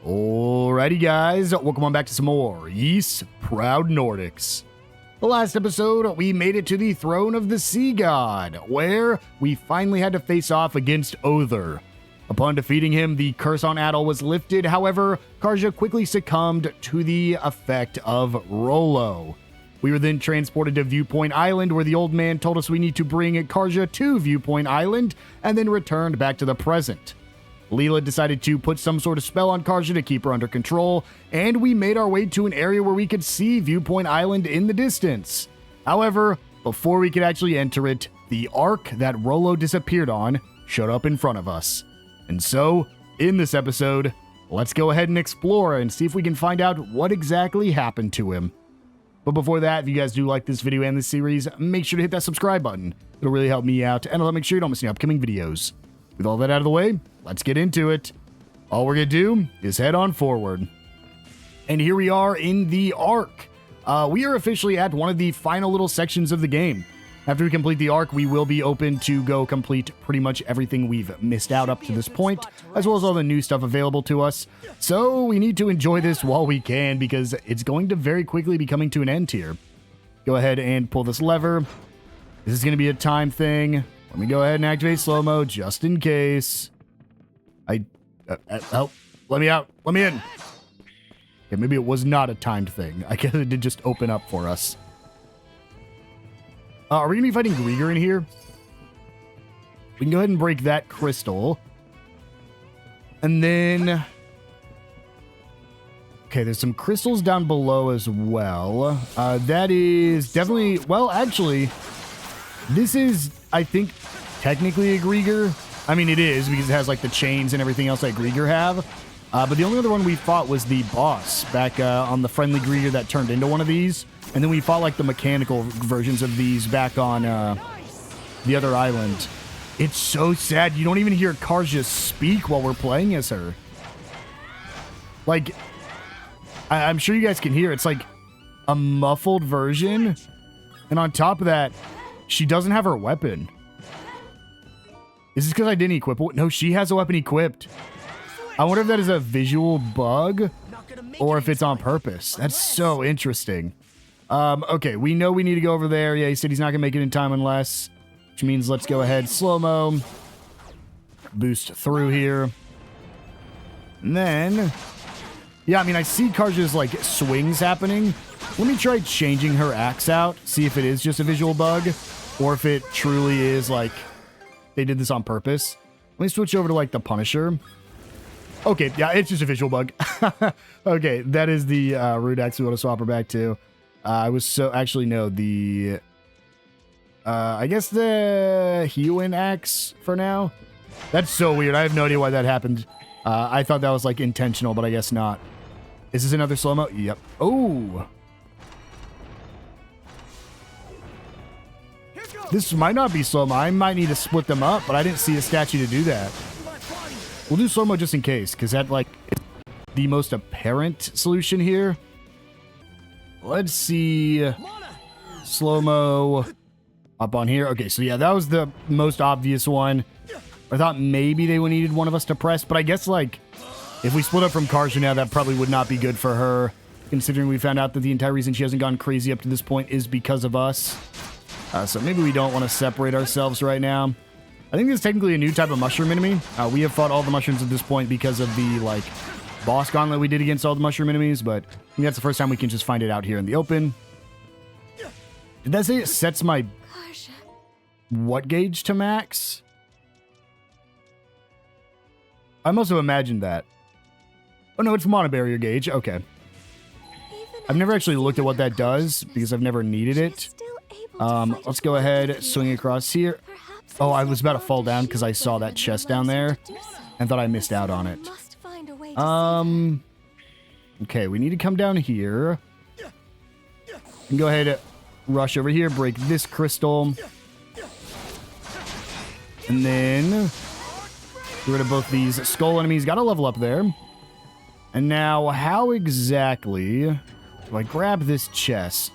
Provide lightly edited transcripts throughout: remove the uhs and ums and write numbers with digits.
Alrighty guys, welcome on back to some more Yeast Proud Nordics. The last episode, we made it to the Throne of the Sea God, where we finally had to face off against Other. Upon defeating him, the curse on Adol was lifted. However, Karja quickly succumbed to the effect of Rollo. We were then transported to Viewpoint Island, where the old man told us we need to bring Karja to Viewpoint Island, and then returned back to the present. Leela decided to put some sort of spell on Karja to keep her under control, and we made our way to an area where we could see Viewpoint Island in the distance. However, before we could actually enter it, the ark that Rollo disappeared on showed up in front of us. And so, in this episode, let's go ahead and explore and see if we can find out what exactly happened to him. But before that, if you guys do like this video and this series, make sure to hit that subscribe button. It'll really help me out, and it'll make sure you don't miss any upcoming videos. With all that out of the way, let's get into it. All we're going to do is head on forward. And here we are in the Ark. We are officially at one of the final little sections of the game. After we complete the Ark, we will be open to go complete pretty much everything we've missed out up to this point, as well as all the new stuff available to us. So we need to enjoy this while we can, because it's going to very quickly be coming to an end here. Go ahead and pull this lever. This is going to be a time thing. Let me go ahead and activate slow-mo just in case. Help. Let me out. Let me in. Okay, maybe it was not a timed thing. I guess it did just open up for us. Are we going to be fighting Grieger in here? We can go ahead and break that crystal. And then... okay, there's some crystals down below as well. That is definitely... well, actually, this is, I think, technically a Grieger. I mean, it is, because it has, like, the chains and everything else that Grieger have. But the only other one we fought was the boss back on the friendly Grieger that turned into one of these. And then we fought, like, the mechanical versions of these back on the other island. It's so sad. You don't even hear Karja speak while we're playing as her. Like, I'm sure you guys can hear. It's, like, a muffled version. And on top of that, she doesn't have her weapon. Is this because I didn't equip it? No, she has a weapon equipped. I wonder if that is a visual bug or if it's on purpose. That's so interesting. Okay, we know we need to go over there. Yeah, he said he's not going to make it in time unless, which means let's go ahead, slow-mo, boost through here. And then, yeah, I mean, I see Karja's, like, swings happening. Let me try changing her axe out, see if it is just a visual bug or if it truly is, like, they did this on purpose. Let me switch over to, like, the Punisher. Okay, yeah, it's just a visual bug. Okay, that is the root axe we want to swap her back to. I was so... actually, no, the... I guess the Hewan axe for now. That's so weird. I have no idea why that happened. I thought that was, like, intentional, but I guess not. Is this another slow-mo? Yep. Oh! This might not be slow-mo. I might need to split them up, but I didn't see a statue to do that. We'll do slow-mo just in case, because that, like, is the most apparent solution here. Let's see. Slow-mo up on here. Okay, so yeah, that was the most obvious one. I thought maybe they would needed one of us to press, but I guess, like, if we split up from Karja now, that probably would not be good for her, considering we found out that the entire reason she hasn't gone crazy up to this point is because of us. So maybe we don't want to separate ourselves right now. I think this is technically a new type of mushroom enemy. We have fought all the mushrooms at this point because of the, like, boss gauntlet we did against all the mushroom enemies, but I think that's the first time we can just find it out here in the open. Did that say it sets my what gauge to max? I must have imagined that. Oh no, it's monobarrier gauge. Okay. I've never actually looked at what that does because I've never needed it. Let's go ahead, swing across here. Oh, I was about to fall down because I saw that chest down there and thought I missed out on it. Okay, we need to come down here. And go ahead, rush over here, break this crystal. And then get rid of both these skull enemies. Got to level up there. And now, how exactly do I grab this chest?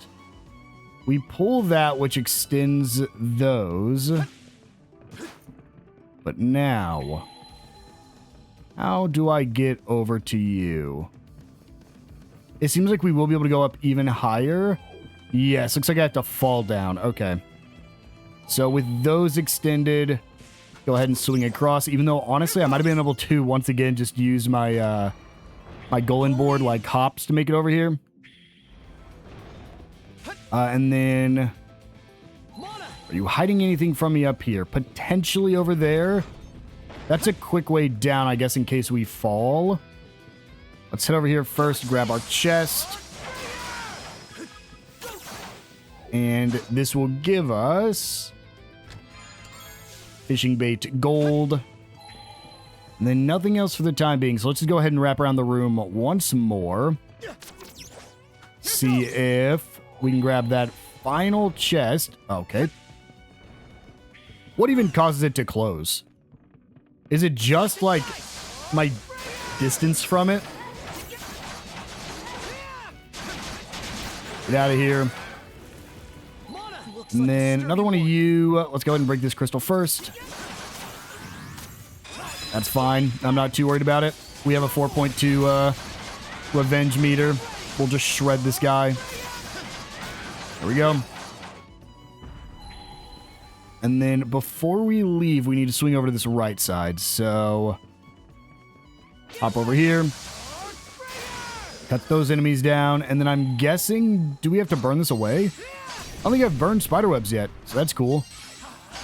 We pull that, which extends those. But now, How do I get over to you? It seems like we will be able to go up even higher. Yes, looks like I have to fall down. Okay. So with those extended, go ahead and swing across. Even though, honestly, I might have been able to, once again, just use my my Golan board like hops to make it over here. And then... Are you hiding anything from me up here? Potentially over there. That's a quick way down, I guess, in case we fall. Let's head over here first, grab our chest. And this will give us fishing bait gold. And then nothing else for the time being. So let's just go ahead and wrap around the room once more. See if we can grab that final chest. Okay. What even causes it to close? Is it just like my distance from it? Get out of here. And then another one of you. Let's go ahead and break this crystal first. That's fine. I'm not too worried about it. We have a 4.2 revenge meter. We'll just shred this guy. There we go. And then before we leave, we need to swing over to this right side. So, hop over here. Cut those enemies down. And then I'm guessing, do we have to burn this away? I don't think I've burned spiderwebs yet. So that's cool.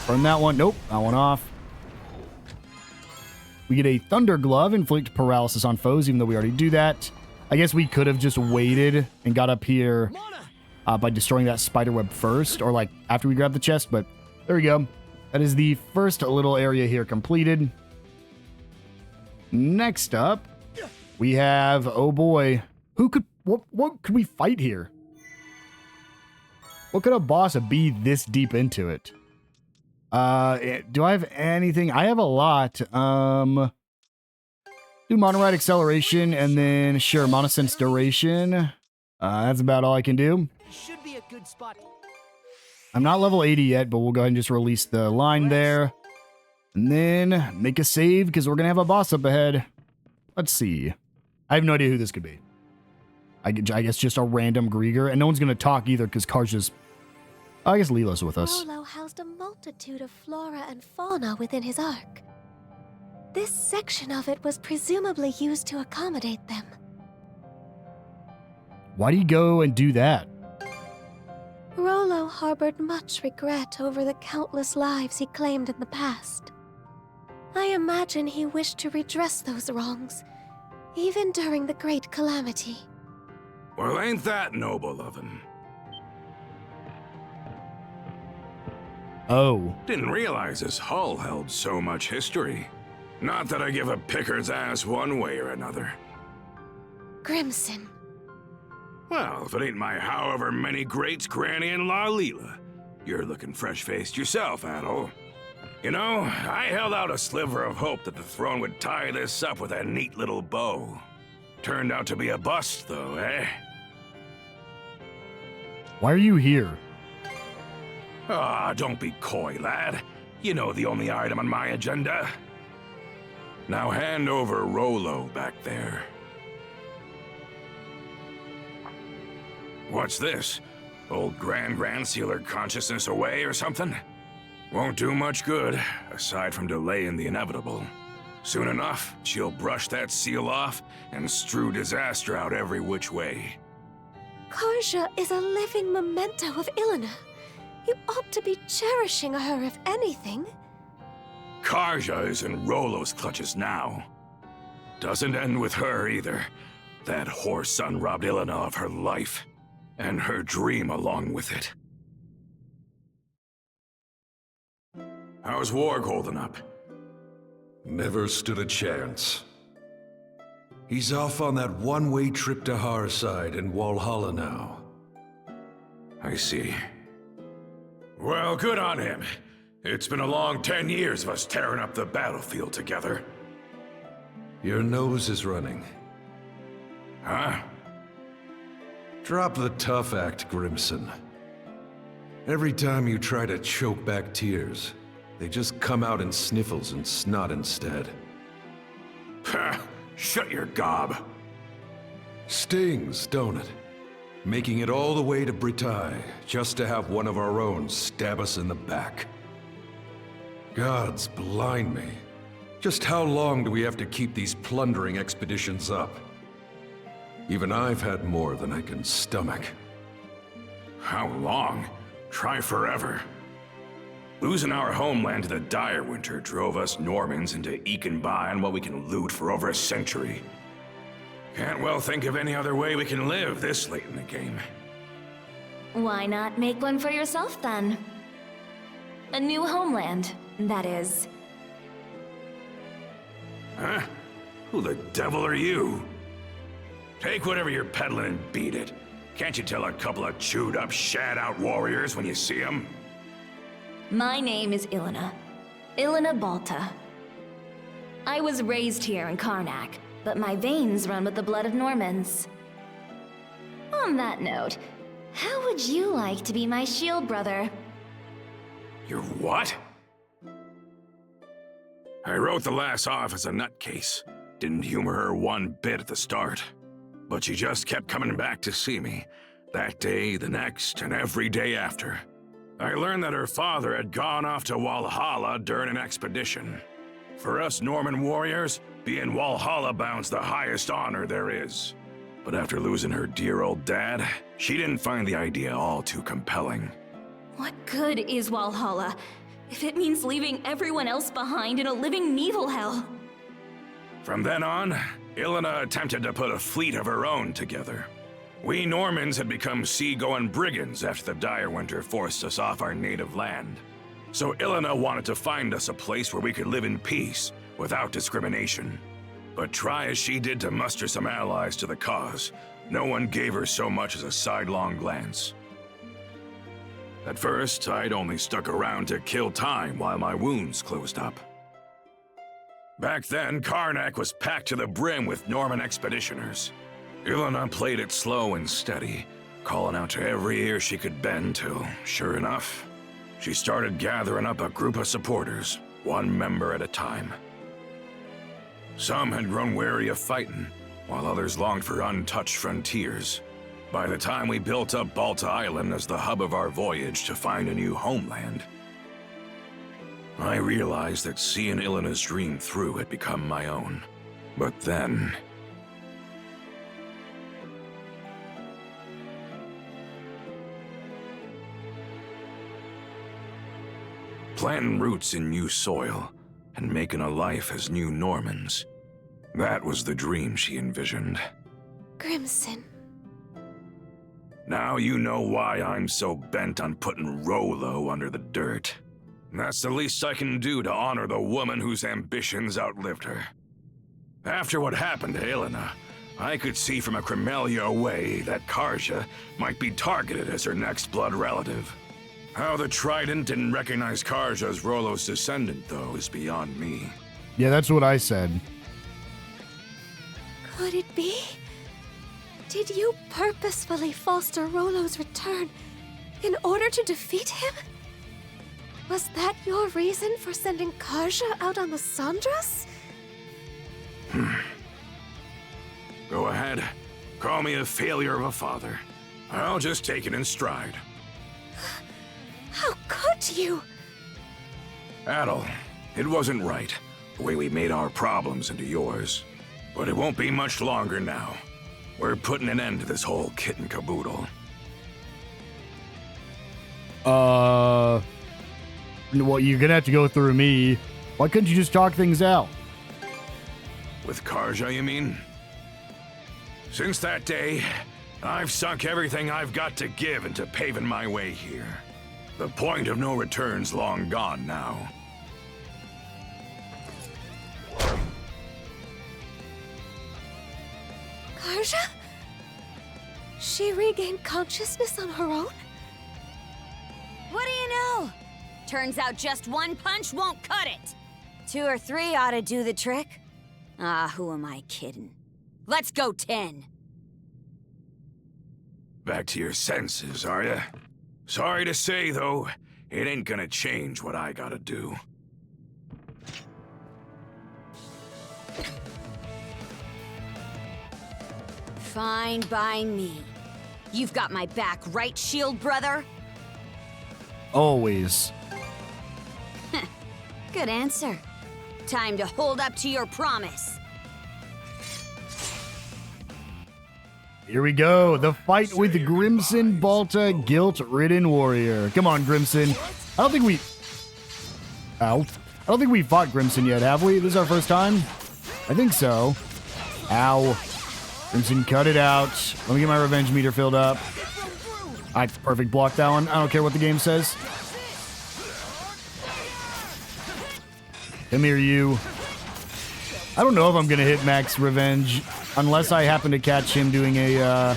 Burn that one. Nope. That one off. We get a Thunder Glove. Inflict paralysis on foes, even though we already do that. I guess we could have just waited and got up here by destroying that spiderweb first. Or like after we grab the chest, but... There we go. That is the first little area here completed. Next up, we have, oh boy, what could we fight here? What could a boss be this deep into it? Do I have anything? I have a lot. Do monoride acceleration and then sure, monosense duration. That's about all I can do. Should be a good spot. I'm not level 80 yet, but we'll go ahead and just release the line there. And then make a save, because we're going to have a boss up ahead. Let's see. I have no idea who this could be. I guess just a random Grieger. And no one's going to talk either, because Karja's... I guess Lila's with us. Rollo housed a multitude of flora and fauna within his ark. This section of it was presumably used to accommodate them. Why do you go and do that? Rollo harbored much regret over the countless lives he claimed in the past. I imagine he wished to redress those wrongs, even during the Great Calamity. Well, ain't that noble of him? Oh. Didn't realize his hull held so much history. Not that I give a picker's ass one way or another. Grimson. Well, if it ain't my however many greats-granny-in-law Leela, you're looking fresh-faced yourself, Adol. You know, I held out a sliver of hope that the throne would tie this up with a neat little bow. Turned out to be a bust, though, eh? Why are you here? Ah, don't be coy, lad. You know the only item on my agenda. Now hand over Rollo back there. What's this? Old Grand sealed consciousness away or something? Won't do much good, aside from delaying the inevitable. Soon enough, she'll brush that seal off and strew disaster out every which way. Karja is a living memento of Ilona. You ought to be cherishing her, if anything. Karja is in Rollo's clutches now. Doesn't end with her either. That whore son robbed Ilona of her life. And her dream along with it. How's Warg holding up? Never stood a chance. He's off on that one-way trip to Harside in Walhalla now. I see. Well, good on him. It's been a long 10 years of us tearing up the battlefield together. Your nose is running. Huh? Drop the tough act, Grimson. Every time you try to choke back tears, they just come out in sniffles and snot instead. Pah, shut your gob. Stings, don't it? Making it all the way to Britagne, just to have one of our own stab us in the back. Gods blind me. Just how long do we have to keep these plundering expeditions up? Even I've had more than I can stomach. How long? Try forever. Losing our homeland to the dire winter drove us Normans into eking by on what we can loot for over a century. Can't well think of any other way we can live this late in the game. Why not make one for yourself then? A new homeland, that is. Huh? Who the devil are you? Take whatever you're peddling and beat it. Can't you tell a couple of chewed-up, shat-out warriors when you see them? My name is Ilina. Ilina Balta. I was raised here in Karnak, but my veins run with the blood of Normans. On that note, how would you like to be my shield brother? You're what? I wrote the lass off as a nutcase. Didn't humor her one bit at the start. But she just kept coming back to see me. That day, the next, and every day after. I learned that her father had gone off to Walhalla during an expedition. For us Norman warriors, being Walhalla bound's the highest honor there is. But after losing her dear old dad, she didn't find the idea all too compelling. What good is Walhalla if it means leaving everyone else behind in a living naval hell? From then on, Ilina attempted to put a fleet of her own together. We Normans had become sea-going brigands after the dire winter forced us off our native land. So Ilina wanted to find us a place where we could live in peace, without discrimination. But try as she did to muster some allies to the cause, no one gave her so much as a sidelong glance. At first, I'd only stuck around to kill time while my wounds closed up. Back then, Karnak was packed to the brim with Norman expeditioners. Ilina played it slow and steady, calling out to every ear she could bend till, sure enough, she started gathering up a group of supporters, one member at a time. Some had grown weary of fighting, while others longed for untouched frontiers. By the time we built up Balta Island as the hub of our voyage to find a new homeland, I realized that seeing Ilina's dream through had become my own. But then... planting roots in new soil, and making a life as new Normans. That was the dream she envisioned. Grimson. Now you know why I'm so bent on putting Rolo under the dirt. That's the least I can do to honor the woman whose ambitions outlived her. After what happened to Ilina, I could see from a Cremelia away that Karja might be targeted as her next blood relative. How the Trident didn't recognize Karja as Rolo's descendant, though, is beyond me. Yeah, that's what I said. Could it be? Did you purposefully foster Rolo's return in order to defeat him? Was that your reason for sending Karja out on the Sandras? Go ahead. Call me a failure of a father. I'll just take it in stride. How could you? Adol, it wasn't right, the way we made our problems into yours. But it won't be much longer now. We're putting an end to this whole kit and caboodle. Well, you're gonna have to go through me. Why couldn't you just talk things out? With Karja, you mean? Since that day, I've sunk everything I've got to give into paving my way here. The point of no return's long gone now. Karja? She regained consciousness on her own? What do you know? Turns out just one punch won't cut it. 2 or 3 ought to do the trick. Ah, who am I kidding? Let's go 10. Back to your senses, are ya? Sorry to say, though, it ain't gonna change what I gotta do. Fine by me. You've got my back, right, shield brother? Always. Good answer. Time to hold up to your promise. Here we go. The fight with Grimson Balta, guilt-ridden warrior. Come on, Grimson. I don't think we... Ow. I don't think we fought Grimson yet, have we? This is our first time? I think so. Ow. Grimson, cut it out. Let me get my revenge meter filled up. I perfect block that one. I don't care what the game says. Come here, you. I don't know if I'm going to hit max revenge unless I happen to catch him doing a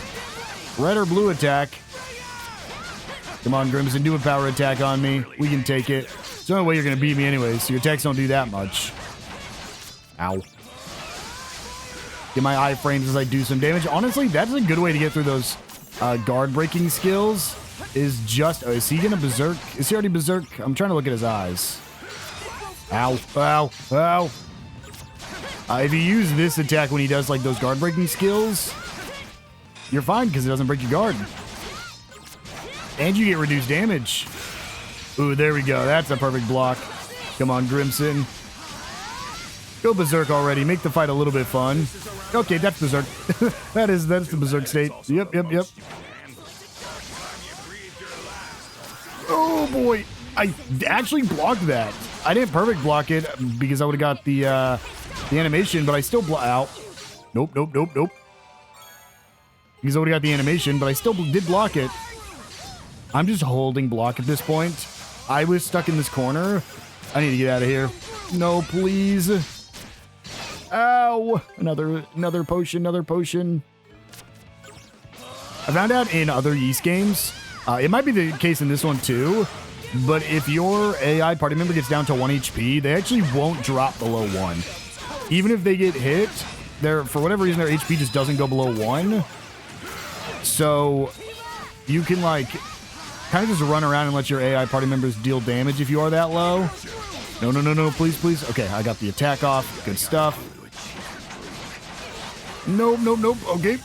red or blue attack. Come on, Grimson, do a power attack on me. We can take it. It's the only way you're going to beat me anyway, so your attacks don't do that much. Ow. Get my iframes as I do some damage. Honestly, that's a good way to get through those guard breaking skills. Is just... Oh, is he going to berserk? Is he already berserk? I'm trying to look at his eyes. Ow. Ow. Ow. If you use this attack when he does like those guard breaking skills, you're fine because it doesn't break your guard. And you get reduced damage. Ooh, there we go. That's a perfect block. Come on, Grimson. Go berserk already. Make the fight a little bit fun. Okay, that's berserk. that's the berserk state. Yep. Oh boy. I actually blocked that. I didn't perfect block it because I would have got the animation, but I still out. Nope. Because I would have got the animation, but I still did block it. I'm just holding block at this point. I was stuck in this corner. I need to get out of here. No, please. Ow! Another potion. I found out in other Ys games, it might be the case in this one too, but if your AI party member gets down to 1 HP, they actually won't drop below 1. Even if they get hit, for whatever reason, their HP just doesn't go below 1. So you can like kind of just run around and let your AI party members deal damage if you are that low. No, please. Okay, I got the attack off. Good stuff. Nope. Okay.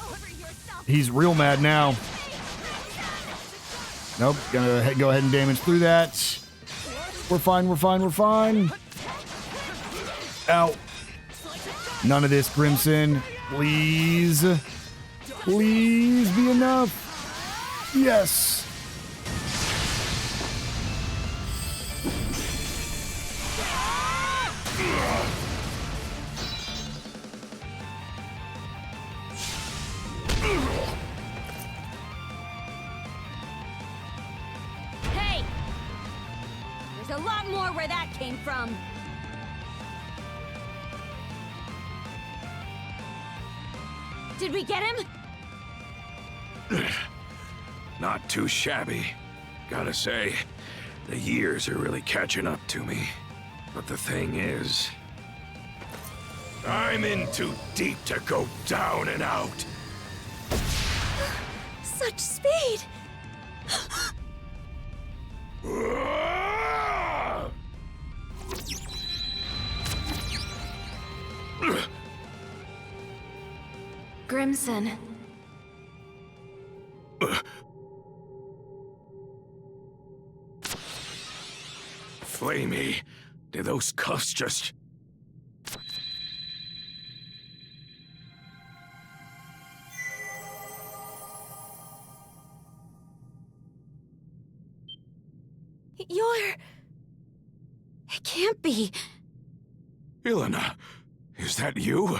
He's real mad now. Nope, gonna go ahead and damage through that. We're fine. Ow. None of this, Grimson. Please be enough. Yes. Hey! There's a lot more where that came from. Did we get him? Not too shabby. Gotta say, the years are really catching up to me. But the thing is, I'm in too deep to go down and out. Such speed! Grimson. Flamey, did those cuffs just... It can't be. Ilona, is that you?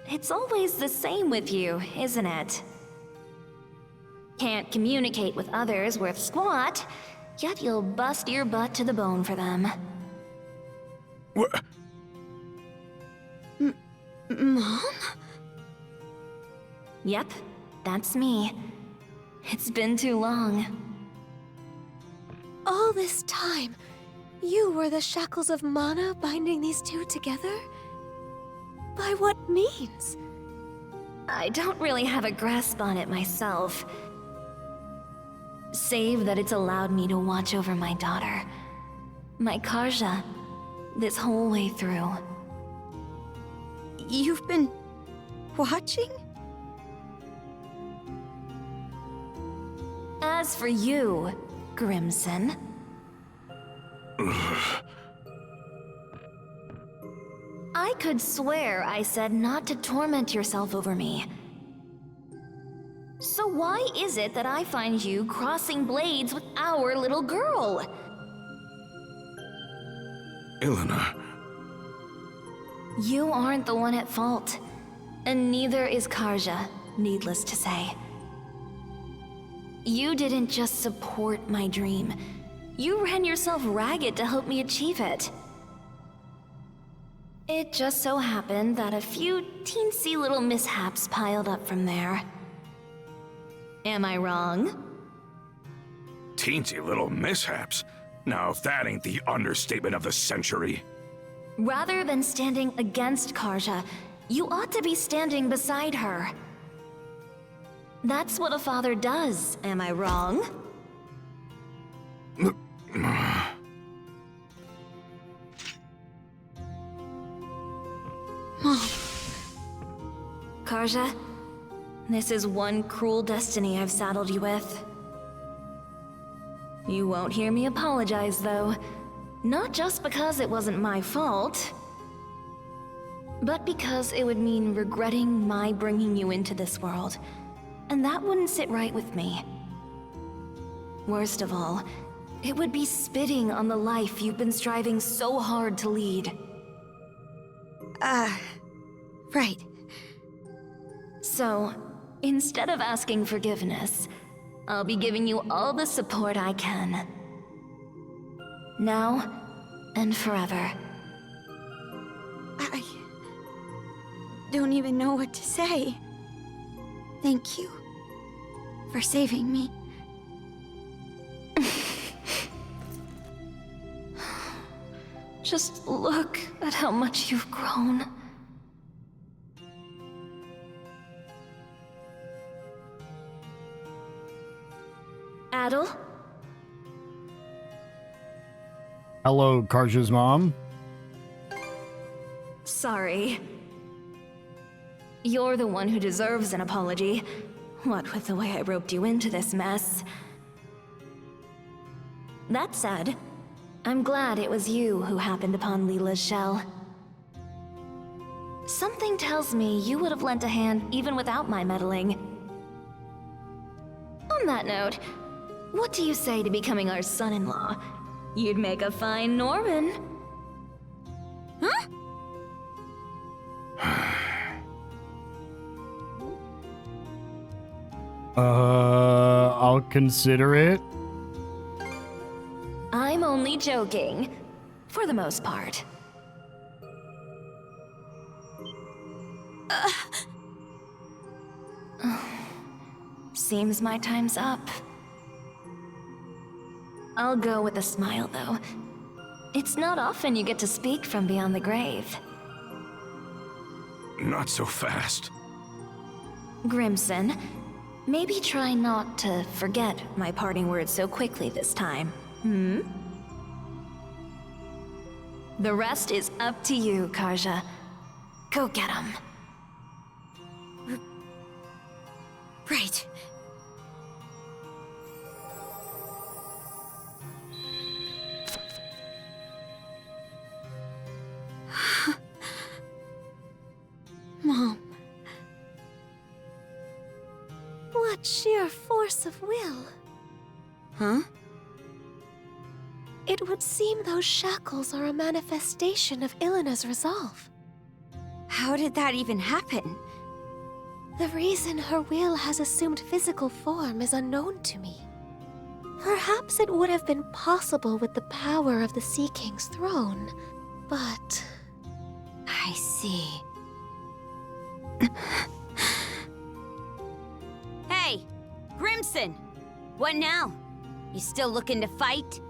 It's always the same with you, isn't it? Can't communicate with others worth squat, yet you'll bust your butt to the bone for them. What? Mom? Yep, that's me. It's been too long. All this time, you were the shackles of mana binding these two together? By what means? I don't really have a grasp on it myself. Save that it's allowed me to watch over my daughter, my Karja, this whole way through. You've been watching? As for you, Grimson, I could swear I said not to torment yourself over me. So why is it that I find you crossing blades with our little girl? Ilina. You aren't the one at fault, and neither is Karja, needless to say. You didn't just support my dream. You ran yourself ragged to help me achieve it. It just so happened that a few teensy little mishaps piled up from there. Am I wrong? Teensy little mishaps? Now, if that ain't the understatement of the century. Rather than standing against Karja, you ought to be standing beside her. That's what a father does, am I wrong? Mom. Karja, this is one cruel destiny I've saddled you with. You won't hear me apologize, though. Not just because it wasn't my fault, but because it would mean regretting my bringing you into this world, and that wouldn't sit right with me. Worst of all, it would be spitting on the life you've been striving so hard to lead. Right. So, instead of asking forgiveness, I'll be giving you all the support I can. Now and forever. I don't even know what to say. Thank you for saving me. Just look at how much you've grown. Adol? Hello, Karja's mom. Sorry. You're the one who deserves an apology. What with the way I roped you into this mess. That said, I'm glad it was you who happened upon Leela's shell. Something tells me you would have lent a hand even without my meddling. On that note, what do you say to becoming our son-in-law? You'd make a fine Norman. Huh? I'll consider it. I'm only joking. For the most part. Seems my time's up. I'll go with a smile, though. It's not often you get to speak from beyond the grave. Not so fast. Grimson, maybe try not to forget my parting words so quickly this time, hmm? The rest is up to you, Karja. Go get him. Right. Mom. What sheer force of will. Huh? It would seem those shackles are a manifestation of Ilina's resolve. How did that even happen? The reason her will has assumed physical form is unknown to me. Perhaps it would have been possible with the power of the Sea King's throne, but... I see. Hey! Grimson! What now? You still looking to fight?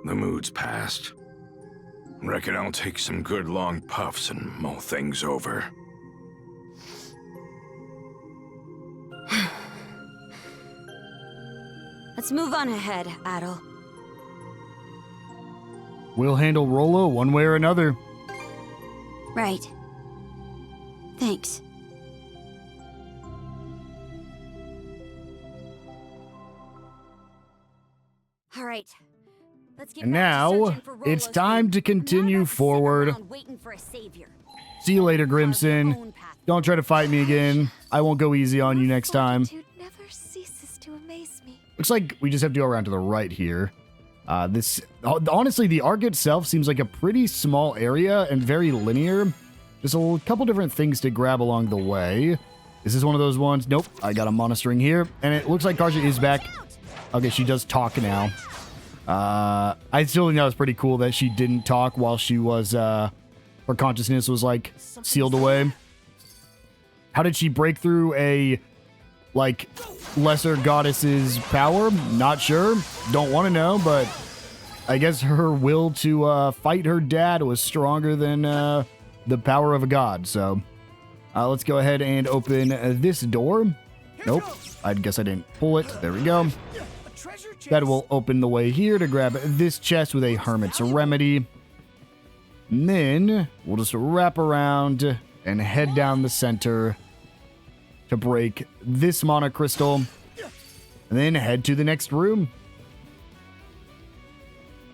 The mood's past. Reckon I'll take some good long puffs and mull things over. Let's move on ahead, Adol. We'll handle Rollo one way or another. Right. Thanks. All right. Let's get And back to now, searching for it's Rollo's time food. to continue Not about to sit forward. around waiting for a savior. See you later, Carve your Grimson. own path. Don't try to fight me again. I won't go easy on you next time. Fortitude never ceases to amaze me. Looks like we just have to go around to the right here. Honestly, the arc itself seems like a pretty small area and very linear. Just a couple different things to grab along the way. Is this one of those ones? Nope. I got a monostring here. And it looks like Karja is back. Okay, she does talk now. I still think that was pretty cool that she didn't talk while she was, her consciousness was, like, sealed away. How did she break through a, like, lesser goddess's power? Not sure. Don't want to know, but I guess her will to fight her dad was stronger than the power of a god. So let's go ahead and open this door. Nope. I guess I didn't pull it. There we go. That will open the way here to grab this chest with a Hermit's Remedy. And then we'll just wrap around and head down the center to break this mana crystal. And then head to the next room.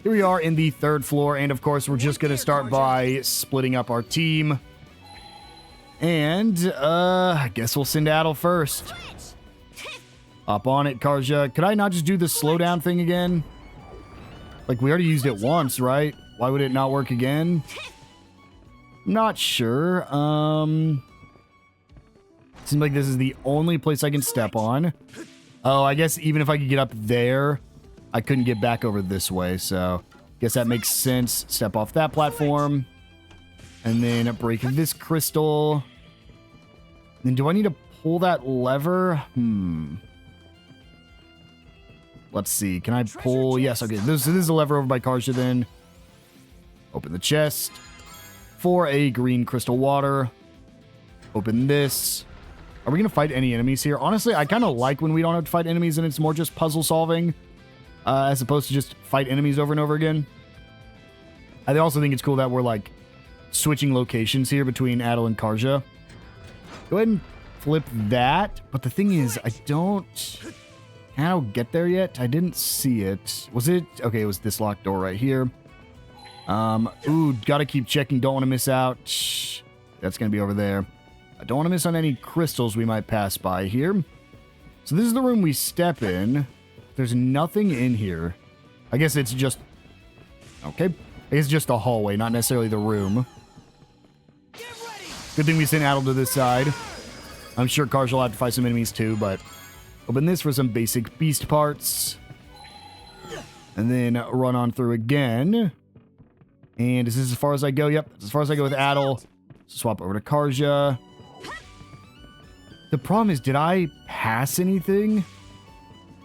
Here we are in the 3rd floor. And of course, we're just going to start by splitting up our team. And I guess we'll send Adol first. Up on it, Karja. Could I not just do the slowdown thing again? Like, we already used it once, right? Why would it not work again? Not sure. Seems like this is the only place I can step on. Oh, I guess even if I could get up there, I couldn't get back over this way. So, guess that makes sense. Step off that platform. And then break this crystal. Then do I need to pull that lever? Let's see. Can I pull? Yes, okay. This is a lever over by Karja then. Open the chest. For a green crystal water. Open this. Are we going to fight any enemies here? Honestly, I kind of like when we don't have to fight enemies and it's more just puzzle solving. As opposed to just fight enemies over and over again. I also think it's cool that we're like switching locations here between Adol and Karja. Go ahead and flip that. But the thing is, I don't get there yet. I didn't see it. Was it? Okay, it was this locked door right here. Ooh, gotta keep checking. Don't want to miss out. That's gonna be over there. I don't want to miss on any crystals we might pass by here. So this is the room we step in. There's nothing in here. I guess it's just... Okay. It's just a hallway, not necessarily the room. Good thing we sent Adol to this side. I'm sure Karja will have to fight some enemies too, but... Open this for some basic beast parts. And then run on through again. And is this as far as I go? Yep, as far as I go with Adol. Swap over to Karja. The problem is, did I pass anything?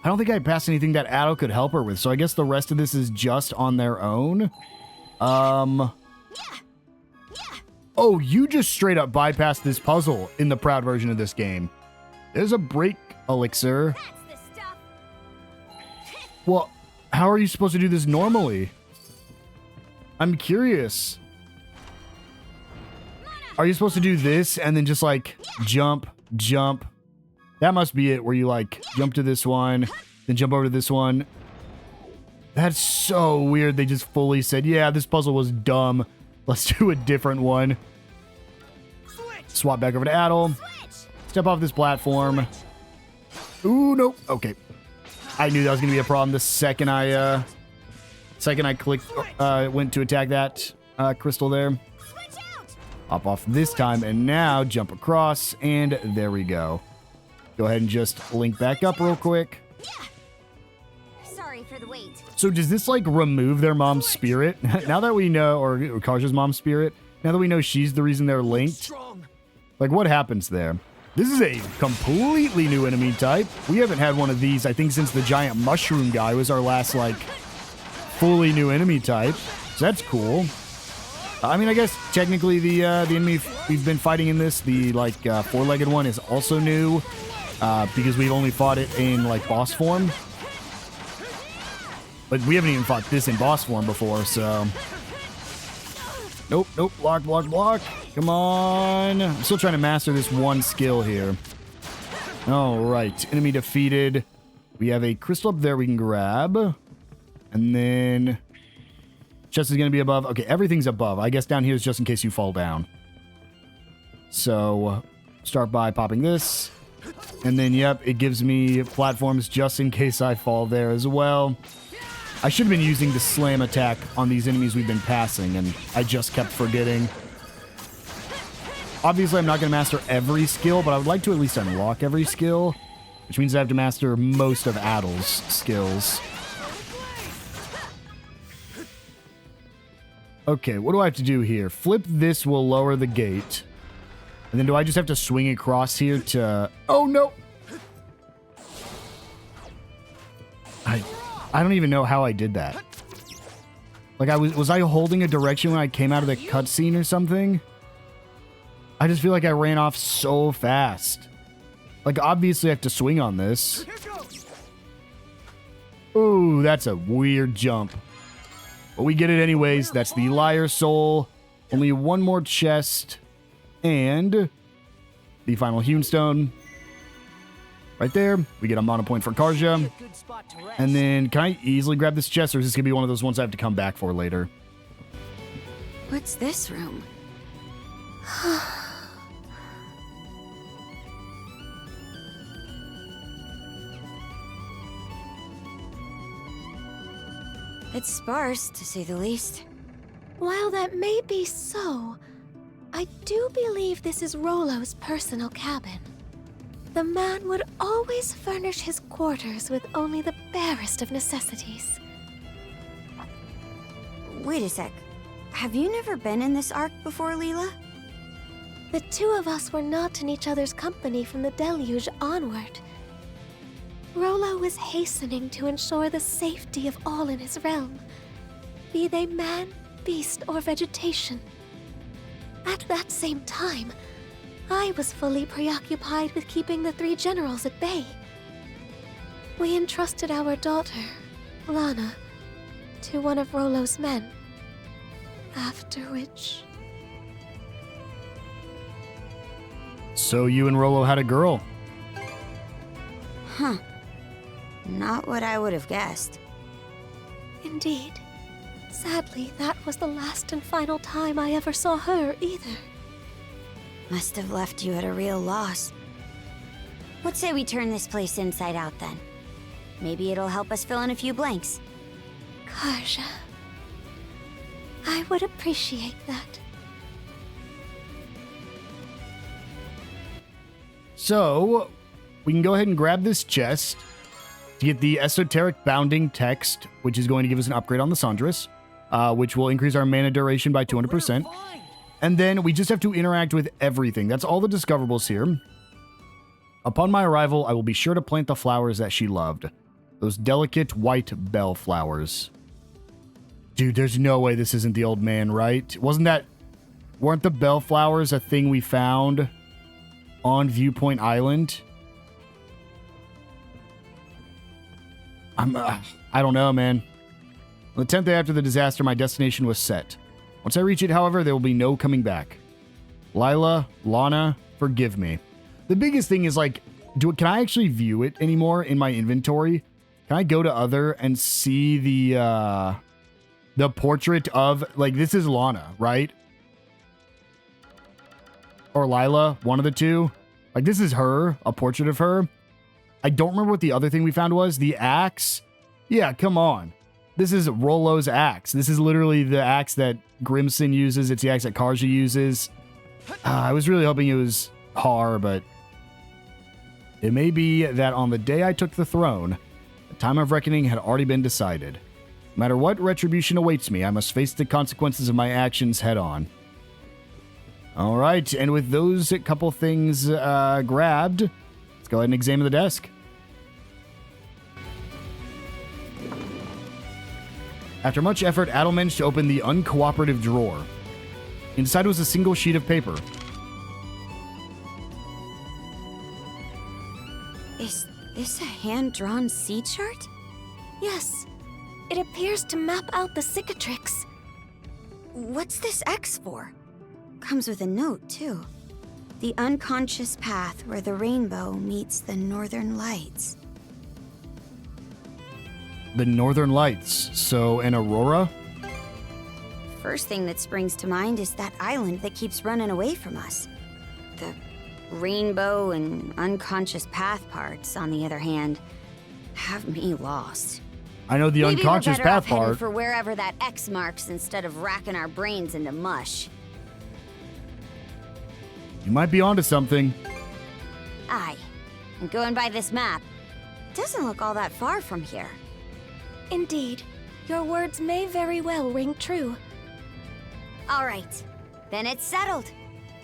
I don't think I passed anything that Adol could help her with, so I guess the rest of this is just on their own. Oh, you just straight up bypassed this puzzle in the Proud version of this game. There's a break elixir. Well, how are you supposed to do this normally? I'm curious. Are you supposed to do this and then just like jump? That must be it, where you like jump to this one, then jump over to this one. That's so weird. They just fully said, yeah, this puzzle was dumb. Let's do a different one. Swap back over to Adol. Step off this platform. Ooh, nope. Okay. I knew that was going to be a problem the second I clicked, went to attack that crystal there. Hop off this time, and now jump across, and there we go. Go ahead and just link back up real quick. Sorry for the wait. So does this, like, remove their mom's spirit? Now that we know, or Karja's mom's spirit, now that we know she's the reason they're linked, like, what happens there? This is a completely new enemy type. We haven't had one of these, I think, since the giant mushroom guy was our last, like, fully new enemy type. So that's cool. I mean, I guess technically the enemy we've been fighting in this, the like four-legged one, is also new because we've only fought it in like boss form. But we haven't even fought this in boss form before, so... Nope, nope, block, block, block. Come on. I'm still trying to master this one skill here. Alright, enemy defeated. We have a crystal up there we can grab. And then... chest is going to be above. Okay, everything's above. I guess down here is just in case you fall down. So, start by popping this. And then, yep, it gives me platforms just in case I fall there as well. I should have been using the slam attack on these enemies we've been passing, and I just kept forgetting. Obviously, I'm not going to master every skill, but I would like to at least unlock every skill, which means I have to master most of Adol's skills. Okay, what do I have to do here? Flip this will lower the gate. And then do I just have to swing across here to... Oh, no! I don't even know how I did that. Like, was I holding a direction when I came out of the cutscene or something? I just feel like I ran off so fast. Like, obviously I have to swing on this. Ooh, that's a weird jump. But we get it anyways. That's the Liar Soul. Only one more chest. And the final Hewn Stone. Right there. We get a mono point for Karja. And then, can I easily grab this chest, or is this going to be one of those ones I have to come back for later? What's this room? It's sparse, to say the least. While that may be so, I do believe this is Rollo's personal cabin. The man would always furnish his quarters with only the barest of necessities. Wait a sec. Have you never been in this ark before, Leela? The two of us were not in each other's company from the deluge onward. Rollo was hastening to ensure the safety of all in his realm, be they man, beast, or vegetation. At that same time, I was fully preoccupied with keeping the three generals at bay. We entrusted our daughter, Lana, to one of Rollo's men. After which... So you and Rollo had a girl? Huh. Not what I would have guessed. Indeed. Sadly, that was the last and final time I ever saw her either. Must have left you at a real loss. What say we turn this place inside out then? Maybe it'll help us fill in a few blanks. Karja. I would appreciate that. So, we can go ahead and grab this chest to get the esoteric bounding text, which is going to give us an upgrade on the Sandras, which will increase our mana duration by 200%. And then we just have to interact with everything. That's all the discoverables here. Upon my arrival, I will be sure to plant the flowers that she loved. Those delicate white bell flowers. Dude, there's no way this isn't the old man, right? Weren't the bell flowers a thing we found on Viewpoint Island? I don't know, man. On the 10th day after the disaster, my destination was set. Once I reach it, however, there will be no coming back. Lana, forgive me. The biggest thing is, like, can I actually view it anymore in my inventory? Can I go to other and see the portrait of, like, this is Lana, right? Or Lila, one of the two. Like, this is her, a portrait of her. I don't remember what the other thing we found was. The axe. Yeah, come on. This is Rollo's axe. This is literally the axe that Grimson uses. It's the axe that Karja uses. I was really hoping it was Har, but it may be that on the day I took the throne, the time of reckoning had already been decided. No matter what retribution awaits me, I must face the consequences of my actions head on. All right, and with those couple things grabbed, let's go ahead and examine the desk. After much effort, Adol managed to open the uncooperative drawer. Inside was a single sheet of paper. Is this a hand-drawn sea chart? Yes. It appears to map out the cicatrix. What's this X for? Comes with a note, too. The unconscious path where the rainbow meets the northern lights. The Northern Lights, so an aurora? First thing that springs to mind is that island that keeps running away from us. The rainbow and unconscious path parts, on the other hand, have me lost. I know the Maybe unconscious we're better off path heading part. for wherever that X marks instead of racking our brains into mush. You might be onto something. Aye. And going by this map, doesn't look all that far from here. Indeed, your words may very well ring true. All right, then it's settled.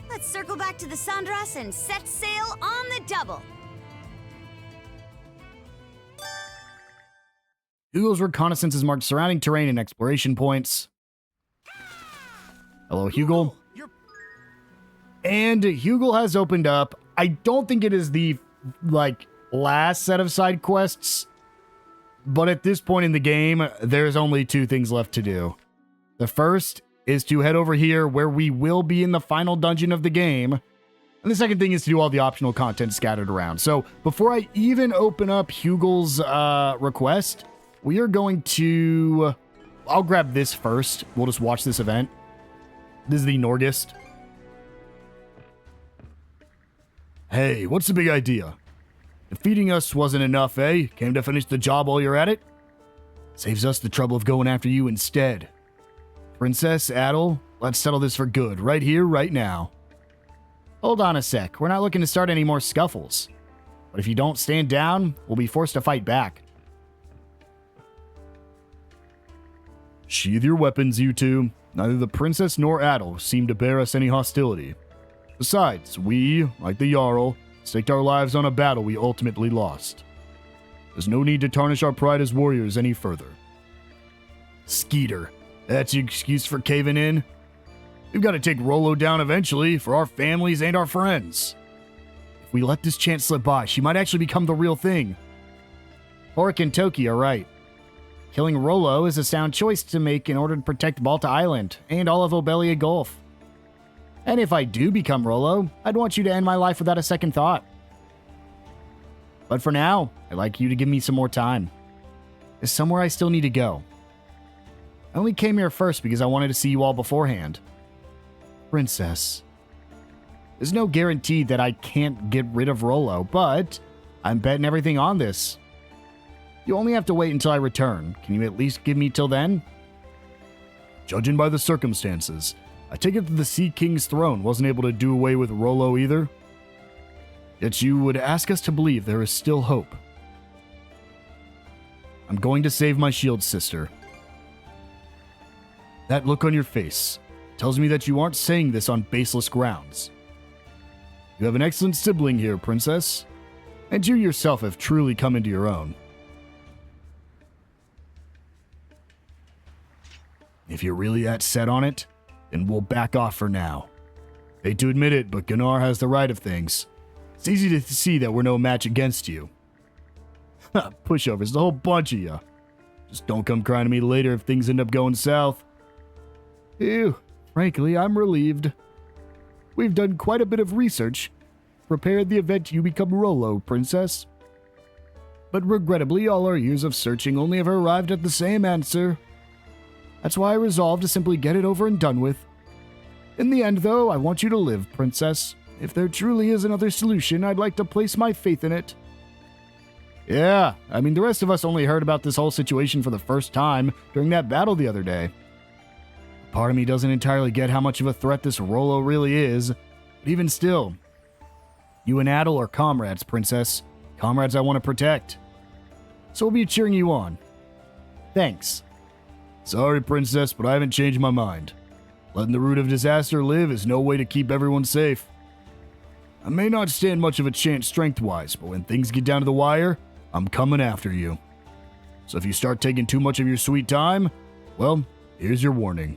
Let's circle back to the Sandras and set sail on the double. Hugo's reconnaissances marked surrounding terrain and exploration points. Hello, Hugo. And Hugo has opened up. I don't think it is the, last set of side quests. But at this point in the game, there's only 2 things left to do. The first is to head over here where we will be in the final dungeon of the game. And the second thing is to do all the optional content scattered around. So before I even open up Hugo's request, we are going to... I'll grab this first. We'll just watch this event. This is the Nordics. Hey, what's the big idea? Defeating us wasn't enough, eh? Came to finish the job while you're at it? Saves us the trouble of going after you instead. Princess, Adol, let's settle this for good, right here, right now. Hold on a sec, we're not looking to start any more scuffles. But if you don't stand down, we'll be forced to fight back. Sheathe your weapons, you two. Neither the princess nor Adol seem to bear us any hostility. Besides, we, like the Jarl, staked our lives on a battle we ultimately lost. There's no need to tarnish our pride as warriors any further. Skeeter, that's your excuse for caving in? We've got to take Rollo down eventually for our families and our friends. If we let this chance slip by, she might actually become the real thing. Horik and Toki are right. Killing Rollo is a sound choice to make in order to protect Balta Island and all of Obelia Gulf. And if I do become Rollo, I'd want you to end my life without a second thought. But for now, I'd like you to give me some more time. There's somewhere I still need to go. I only came here first because I wanted to see you all beforehand. Princess. There's no guarantee that I can't get rid of Rollo, but I'm betting everything on this. You only have to wait until I return. Can you at least give me till then? Judging by the circumstances, I take it that the Sea King's throne wasn't able to do away with Rollo either? Yet you would ask us to believe there is still hope. I'm going to save my shield sister. That look on your face tells me that you aren't saying this on baseless grounds. You have an excellent sibling here, Princess, and you yourself have truly come into your own. If you're really that set on it, then we'll back off for now. Hate to admit it, but Gunnar has the right of things. It's easy to see that we're no match against you. Pushovers, the whole bunch of you. Just don't come crying to me later if things end up going south. Ew, frankly, I'm relieved. We've done quite a bit of research. Prepared the event you become Rollo, Princess. But regrettably, all our years of searching only have arrived at the same answer. That's why I resolved to simply get it over and done with. In the end, though, I want you to live, Princess. If there truly is another solution, I'd like to place my faith in it. Yeah, I mean, the rest of us only heard about this whole situation for the first time during that battle the other day. Part of me doesn't entirely get how much of a threat this Rollo really is, but even still, you and Adol are comrades, Princess. Comrades I want to protect. So we'll be cheering you on. Thanks. Sorry, Princess, but I haven't changed my mind. Letting the root of disaster live is no way to keep everyone safe. I may not stand much of a chance strength-wise, but when things get down to the wire, I'm coming after you. So if you start taking too much of your sweet time, well, here's your warning.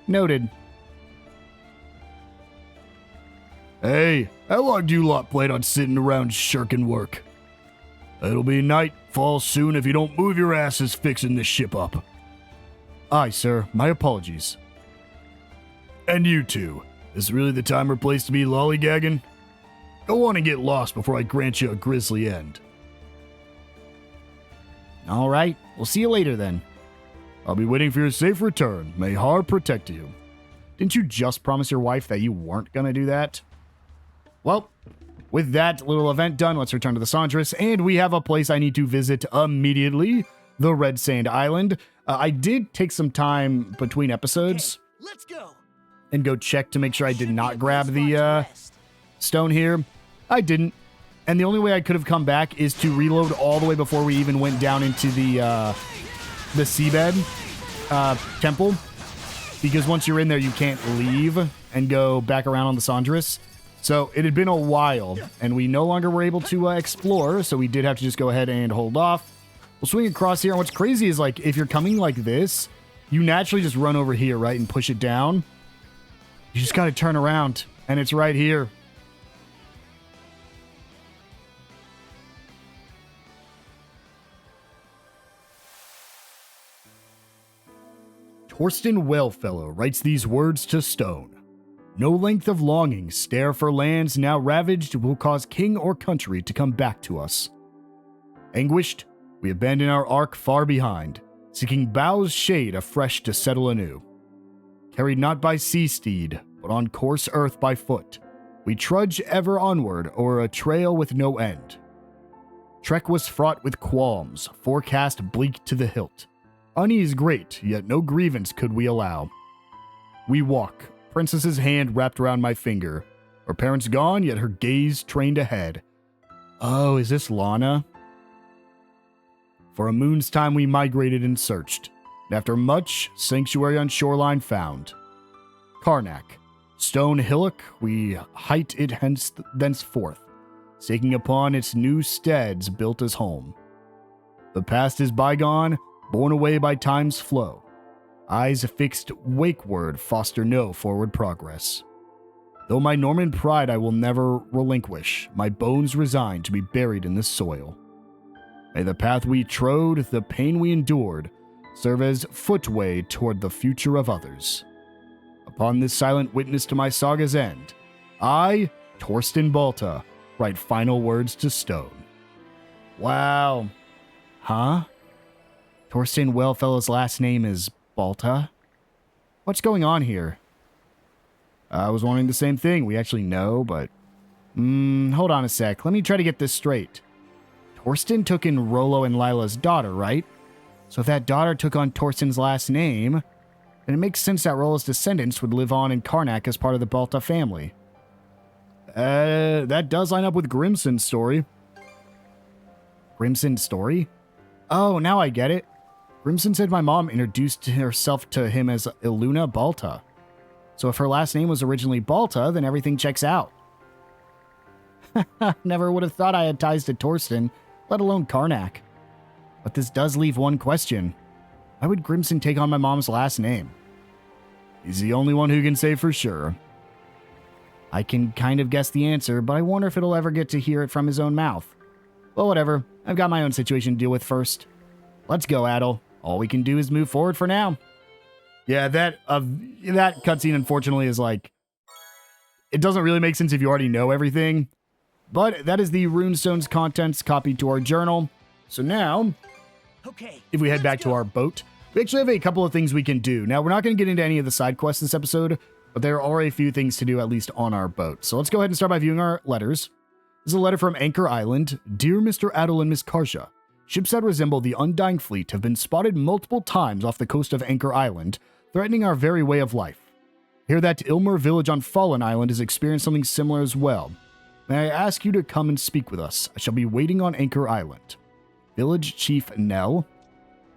Noted. Hey, how long do you lot plan on sitting around shirking work? It'll be night fall soon if you don't move your asses fixing this ship up. Aye, sir. My apologies. And you two, is really the time or place to be lollygagging? Go on and get lost before I grant you a grisly end. All right, we'll see you later then. I'll be waiting for your safe return. May Har protect you. Didn't you just promise your wife that you weren't going to do that? Well, with that little event done, let's return to the Sandris, and we have a place I need to visit immediately, the Red Sand Island. I did take some time between episodes. Okay, let's go. And go check to make sure I did not grab the stone here. I didn't. And the only way I could have come back is to reload all the way before we even went down into the seabed temple. Because once you're in there, you can't leave and go back around on the Sandris. So it had been a while, and we no longer were able to explore, so we did have to just go ahead and hold off. We'll swing across here, and what's crazy is, like, if you're coming like this, you naturally just run over here, right, and push it down. You just gotta turn around, and it's right here. Torsten Whalefellow writes these words to stone. No length of longing stare for lands now ravaged will cause king or country to come back to us. Anguished, we abandon our ark far behind, seeking boughs shade afresh to settle anew. Carried not by sea steed, but on coarse earth by foot, we trudge ever onward o'er a trail with no end. Trek was fraught with qualms, forecast bleak to the hilt. Unease great, yet no grievance could we allow. We walk, princess's hand wrapped around my finger. Her parents gone, yet her gaze trained ahead. Oh, is this Lana? For a moon's time we migrated and searched, and after much, sanctuary on shoreline found. Karnak, stone hillock, we height it thenceforth, staking upon its new steads built as home. The past is bygone, borne away by time's flow. Eyes fixed wakeward foster no forward progress. Though my Norman pride I will never relinquish, my bones resigned to be buried in this soil. May the path we trode, the pain we endured, serve as footway toward the future of others. Upon this silent witness to my saga's end, I, Torsten Balta, write final words to stone. Wow. Huh? Torsten Whalefellow's last name is Balta? What's going on here? I was wondering the same thing. We actually know, but... hold on a sec. Let me try to get this straight. Torsten took in Rollo and Lila's daughter, right? So if that daughter took on Torsten's last name, then it makes sense that Rollo's descendants would live on in Karnak as part of the Balta family. That does line up with Grimson's story. Grimson's story? Oh, now I get it. Grimson said my mom introduced herself to him as Iluna Balta. So if her last name was originally Balta, then everything checks out. Never would have thought I had ties to Torsten, let alone Karnak. But this does leave one question. Why would Grimson take on my mom's last name? He's the only one who can say for sure. I can kind of guess the answer, but I wonder if it'll ever get to hear it from his own mouth. Well, whatever. I've got my own situation to deal with first. Let's go, Adol. All we can do is move forward for now. Yeah, that cutscene, unfortunately, is like... It doesn't really make sense if you already know everything. But that is the Runestone's contents copied to our journal. So now, Okay, if we head back to our boat, we actually have a couple of things we can do. Now, we're not going to get into any of the side quests this episode, but there are a few things to do, at least on our boat. So let's go ahead and start by viewing our letters. This is a letter from Anchor Island. Dear Mr. Adol and Miss Karja, ships that resemble the Undying Fleet have been spotted multiple times off the coast of Anchor Island, threatening our very way of life. Hear that Ilmer village on Fallen Island has experienced something similar as well. May I ask you to come and speak with us? I shall be waiting on Anchor Island. Village Chief Nell.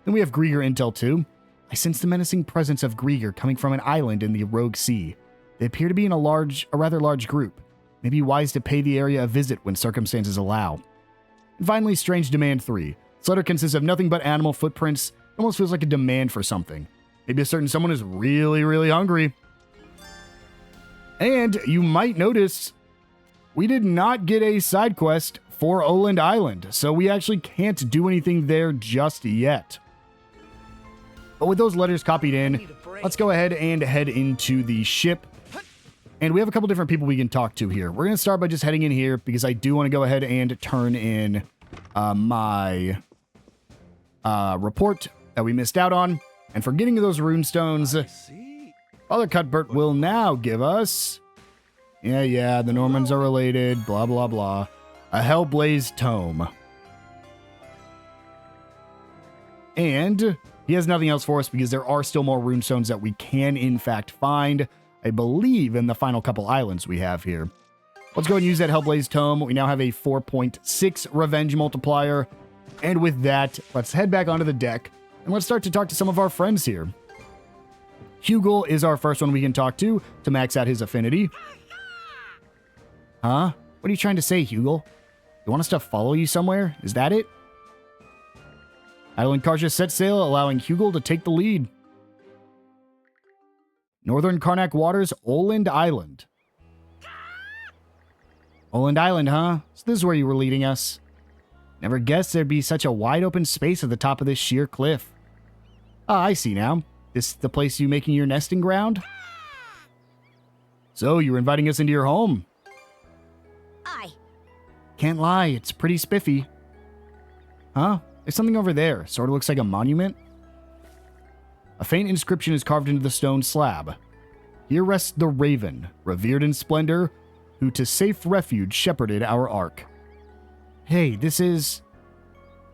Then we have Grieger Intel 2. I sense the menacing presence of Grieger coming from an island in the Rogue Sea. They appear to be in a rather large group. May be wise to pay the area a visit when circumstances allow. And finally, Strange Demand 3. This letter consists of nothing but animal footprints. It almost feels like a demand for something. Maybe a certain someone is really, really hungry. And you might notice we did not get a side quest for Oland Island, so we actually can't do anything there just yet. But with those letters copied in, let's go ahead and head into the ship. And we have a couple different people we can talk to here. We're going to start by just heading in here because I do want to go ahead and turn in my report that we missed out on. And for getting those rune stones, Father Cuthbert will now give us... Yeah, the Normans are related, blah, blah, blah. A Hellblaze Tome. And he has nothing else for us because there are still more rune stones that we can, in fact, find, I believe, in the final couple islands we have here. Let's go and use that Hellblaze Tome. We now have a 4.6 Revenge multiplier. And with that, let's head back onto the deck, and let's start to talk to some of our friends here. Hugel is our first one we can talk to max out his affinity. Huh? What are you trying to say, Hugel? You want us to follow you somewhere? Is that it? Adol and Karja set sail, allowing Hugel to take the lead. Northern Karnak waters, Oland Island. Oland Island, huh? So this is where you were leading us. Never guessed there'd be such a wide open space at the top of this sheer cliff. Ah, I see now. This the place you making your nesting ground? So, you were inviting us into your home. Aye. Can't lie, it's pretty spiffy. Huh? There's something over there. Sort of looks like a monument. A faint inscription is carved into the stone slab. Here rests the Raven, revered in splendor, who to safe refuge shepherded our ark. Hey, this is...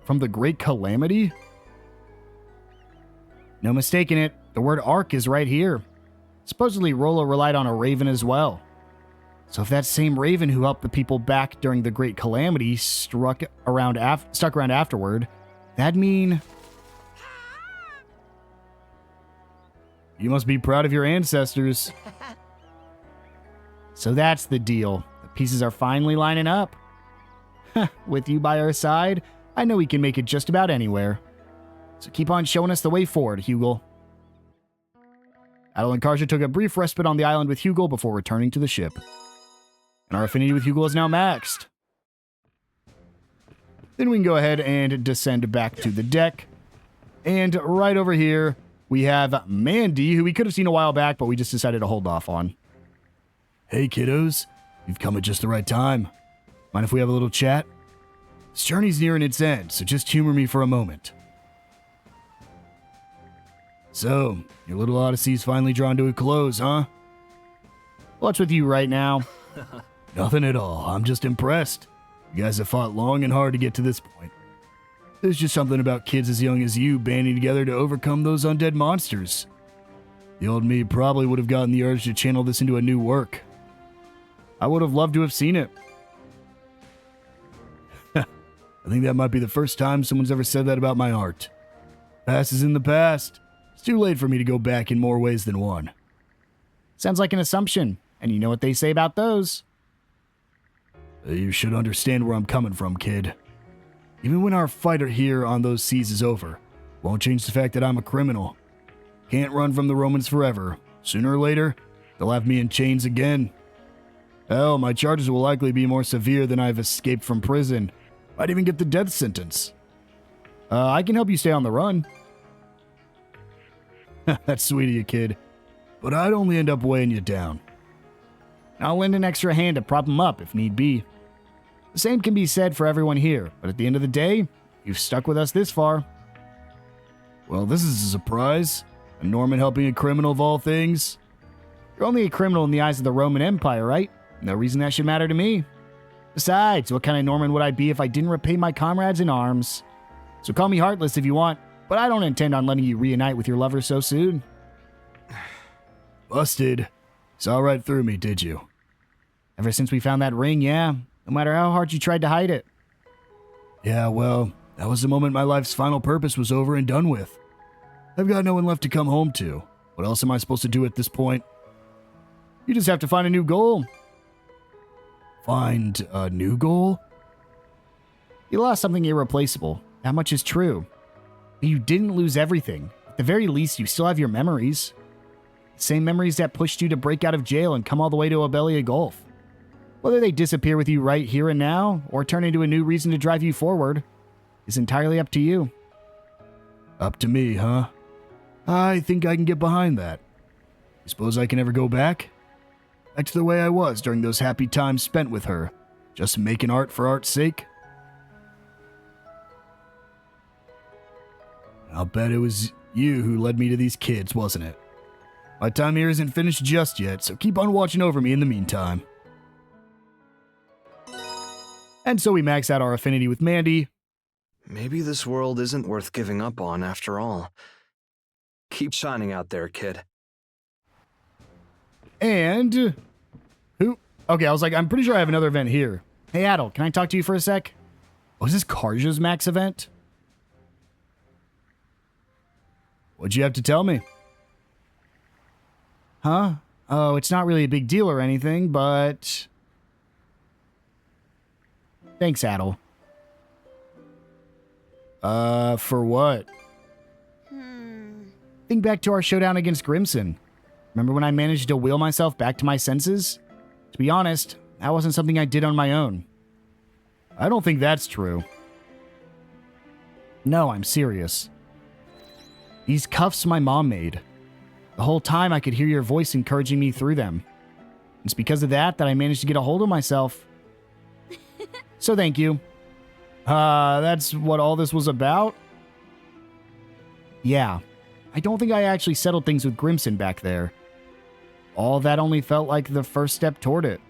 from the Great Calamity? No mistaking it, the word ark is right here. Supposedly Rollo relied on a raven as well. So if that same raven who helped the people back during the Great Calamity stuck around afterward, that'd mean... You must be proud of your ancestors. So that's the deal. The pieces are finally lining up. With you by our side, I know we can make it just about anywhere. So keep on showing us the way forward, Hugel. Adol and Karja took a brief respite on the island with Hugel before returning to the ship. And our affinity with Hugel is now maxed. Then we can go ahead and descend back to the deck. And right over here, we have Mandy, who we could have seen a while back, but we just decided to hold off on. Hey, kiddos. You've come at just the right time. Mind if we have a little chat? This journey's nearing its end, so just humor me for a moment. So, your little odyssey's finally drawn to a close, huh? What's with you right now? Nothing at all. I'm just impressed. You guys have fought long and hard to get to this point. There's just something about kids as young as you banding together to overcome those undead monsters. The old me probably would have gotten the urge to channel this into a new work. I would have loved to have seen it. I think that might be the first time someone's ever said that about my art. Past is in the past. It's too late for me to go back in more ways than one. Sounds like an assumption, and you know what they say about those. You should understand where I'm coming from, kid. Even when our fight here on those seas is over, won't change the fact that I'm a criminal. Can't run from the Romans forever. Sooner or later, they'll have me in chains again. Hell, my charges will likely be more severe than I've escaped from prison. Might even get the death sentence. I can help you stay on the run. That's sweet of you, kid. But I'd only end up weighing you down. I'll lend an extra hand to prop him up if need be. The same can be said for everyone here, but at the end of the day, you've stuck with us this far. Well, this is a surprise. A Norman helping a criminal of all things. You're only a criminal in the eyes of the Roman Empire, right? No reason that should matter to me. Besides, what kind of Norman would I be if I didn't repay my comrades in arms? So call me heartless if you want, but I don't intend on letting you reunite with your lover so soon. Busted. Saw right through me, did you? Ever since we found that ring, yeah. No matter how hard you tried to hide it. Yeah, well, that was the moment my life's final purpose was over and done with. I've got no one left to come home to. What else am I supposed to do at this point? You just have to find a new goal. Find a new goal? You lost something irreplaceable. That much is true. But you didn't lose everything. At the very least, you still have your memories. The same memories that pushed you to break out of jail and come all the way to Abelia Gulf. Whether they disappear with you right here and now, or turn into a new reason to drive you forward, is entirely up to you. Up to me, huh? I think I can get behind that. You suppose I can ever go back? Back to the way I was during those happy times spent with her, just making art for art's sake? I'll bet it was you who led me to these kids, wasn't it? My time here isn't finished just yet, so keep on watching over me in the meantime. And so we max out our affinity with Mandy. Maybe this world isn't worth giving up on after all. Keep shining out there, kid. And... who? Okay, I was like, I'm pretty sure I have another event here. Hey, Adol, can I talk to you for a sec? Oh, is this Karja's max event? What'd you have to tell me? Huh? Oh, it's not really a big deal or anything, but... Thanks, Adol. For what? Think back to our showdown against Grimson. Remember when I managed to will myself back to my senses? To be honest, that wasn't something I did on my own. I don't think that's true. No, I'm serious. These cuffs my mom made. The whole time I could hear your voice encouraging me through them. It's because of that I managed to get a hold of myself. So thank you. That's what all this was about? Yeah. I don't think I actually settled things with Grimson back there. All that only felt like the first step toward it.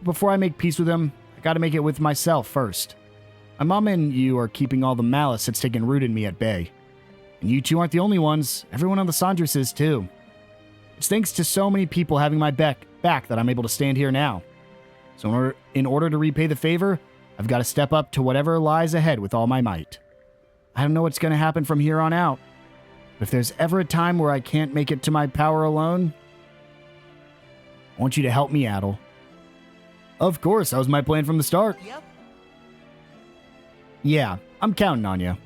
Before I make peace with him, I gotta make it with myself first. My mom and you are keeping all the malice that's taken root in me at bay. And you two aren't the only ones. Everyone on the Sandras is too. It's thanks to so many people having my back that I'm able to stand here now. So in order to repay the favor, I've got to step up to whatever lies ahead with all my might. I don't know what's going to happen from here on out. But if there's ever a time where I can't make it to my power alone, I want you to help me, Adol. Of course, that was my plan from the start. Yep. Yeah, I'm counting on you.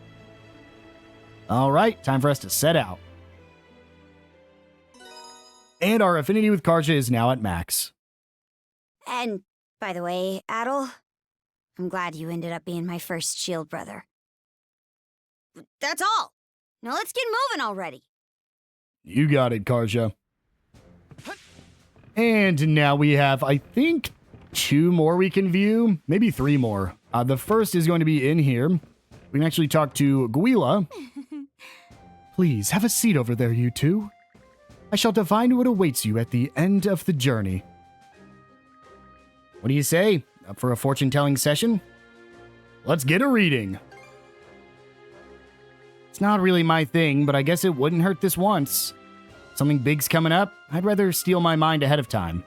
All right, time for us to set out. And our affinity with Karja is now at max. And, by the way, Adol, I'm glad you ended up being my first shield brother. That's all. Now let's get moving already. You got it, Karja. And now we have, I think, 2 more we can view. Maybe 3 more. The first is going to be in here. We can actually talk to Gwila. Please, have a seat over there, you two. I shall divine what awaits you at the end of the journey. What do you say? Up for a fortune-telling session? Let's get a reading. It's not really my thing, but I guess it wouldn't hurt this once. Something big's coming up, I'd rather steal my mind ahead of time.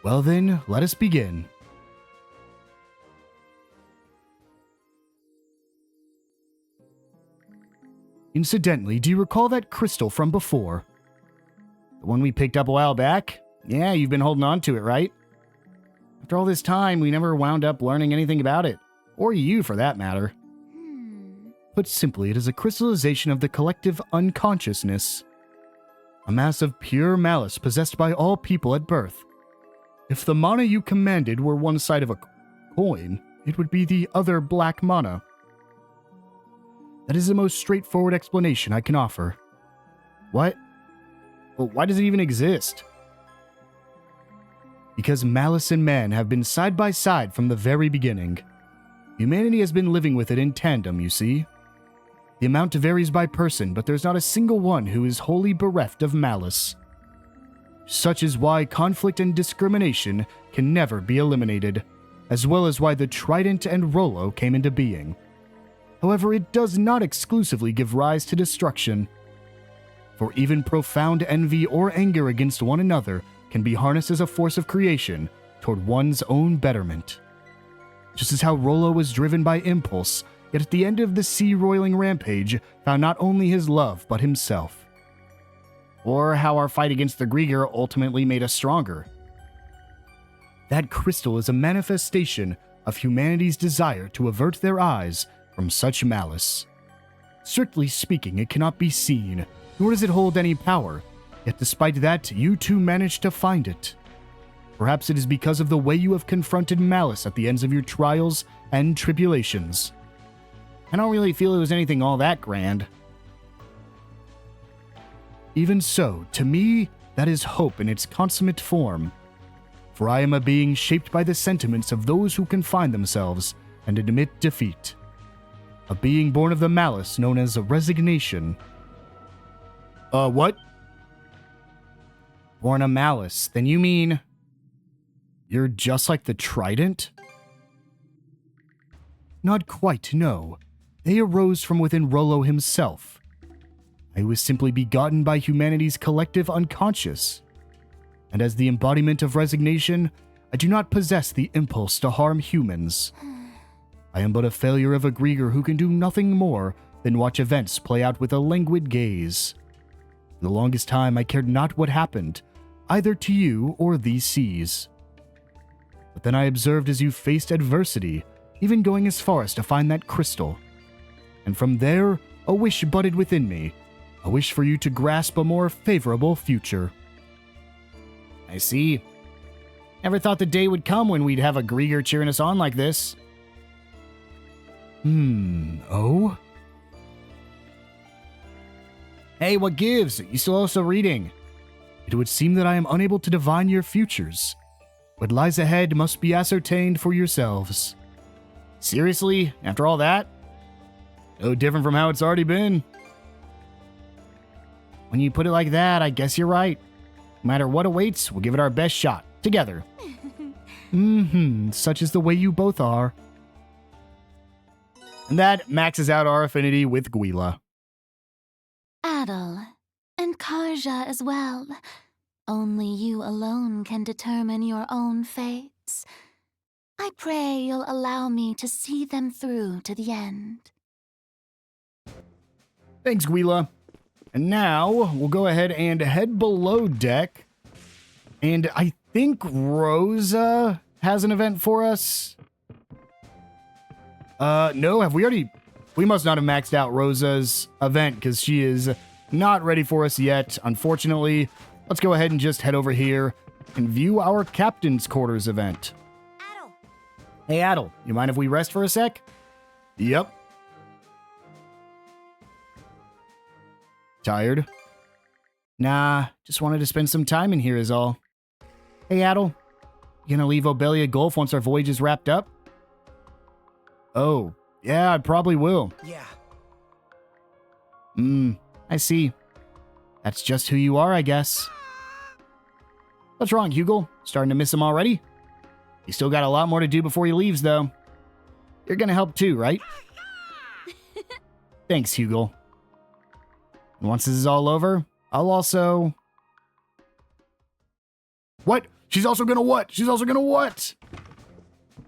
Well then, let us begin. Incidentally, do you recall that crystal from before? The one we picked up a while back? Yeah, you've been holding on to it, right? After all this time, we never wound up learning anything about it. Or you, for that matter. Put simply, it is a crystallization of the collective unconsciousness. A mass of pure malice possessed by all people at birth. If the mana you commanded were one side of a coin, it would be the other black mana. That is the most straightforward explanation I can offer. What? Well, why does it even exist? Because malice and man have been side by side from the very beginning. Humanity has been living with it in tandem, you see. The amount varies by person, but there's not a single one who is wholly bereft of malice. Such is why conflict and discrimination can never be eliminated, as well as why the Trident and Rollo came into being. However, it does not exclusively give rise to destruction. For even profound envy or anger against one another can be harnessed as a force of creation toward one's own betterment. Just as how Rollo was driven by impulse, yet at the end of the sea-roiling rampage found not only his love but himself. Or how our fight against the Grieger ultimately made us stronger. That crystal is a manifestation of humanity's desire to avert their eyes from such malice. Strictly speaking, it cannot be seen, nor does it hold any power, yet despite that, you two managed to find it. Perhaps it is because of the way you have confronted malice at the ends of your trials and tribulations. I don't really feel it was anything all that grand. Even so, to me, that is hope in its consummate form. For I am a being shaped by the sentiments of those who confine themselves and admit defeat. A being born of the malice known as resignation. What? Born of malice, then you mean... You're just like the Trident? Not quite, no. They arose from within Rollo himself. I was simply begotten by humanity's collective unconscious. And as the embodiment of resignation, I do not possess the impulse to harm humans. I am but a failure of a Grieger who can do nothing more than watch events play out with a languid gaze. For the longest time, I cared not what happened, either to you or these seas. But then I observed as you faced adversity, even going as far as to find that crystal. And from there, a wish budded within me, a wish for you to grasp a more favorable future. I see. Never thought the day would come when we'd have a Grieger cheering us on like this. Oh? Hey, what gives? You still also reading? It would seem that I am unable to divine your futures. What lies ahead must be ascertained for yourselves. Seriously? After all that? No different from how it's already been. When you put it like that, I guess you're right. No matter what awaits, we'll give it our best shot. Together. Such is the way you both are. And that maxes out our affinity with Gwila. Adol and Karja as well. Only you alone can determine your own fates. I pray you'll allow me to see them through to the end. Thanks, Gwila. And now, we'll go ahead and head below deck. And I think Rosa has an event for us. No, have we already... We must not have maxed out Rosa's event because she is not ready for us yet, unfortunately. Let's go ahead and just head over here and view our Captain's Quarters event. Adol! Hey, Adol, you mind if we rest for a sec? Yep. Tired? Nah, just wanted to spend some time in here is all. Hey, Adol, you gonna leave Obelia Gulf once our voyage is wrapped up? Oh, yeah, I probably will. Yeah. I see. That's just who you are, I guess. What's wrong, Hugel? Starting to miss him already? You still got a lot more to do before he leaves, though. You're gonna help too, right? Thanks, Hugel. And once this is all over, I'll also... What? She's also gonna what? She's also gonna what?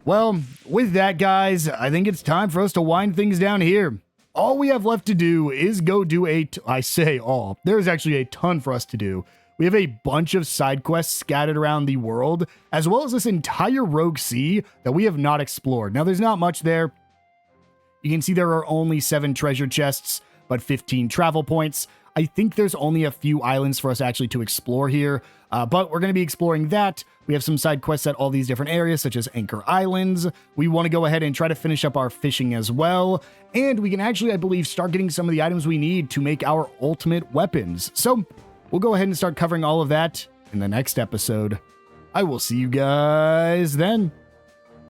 Well, with that, guys, I think it's time for us to wind things down here. All we have left to do is go do I say all. There's actually a ton for us to do. We have a bunch of side quests scattered around the world, as well as this entire rogue sea that we have not explored. Now, there's not much there. You can see there are only 7 treasure chests, but 15 travel points. I think there's only a few islands for us actually to explore here, but we're going to be exploring that. We have some side quests at all these different areas, such as Anchor Islands. We want to go ahead and try to finish up our fishing as well, and we can actually, I believe, start getting some of the items we need to make our ultimate weapons. So we'll go ahead and start covering all of that in the next episode. I will see you guys then.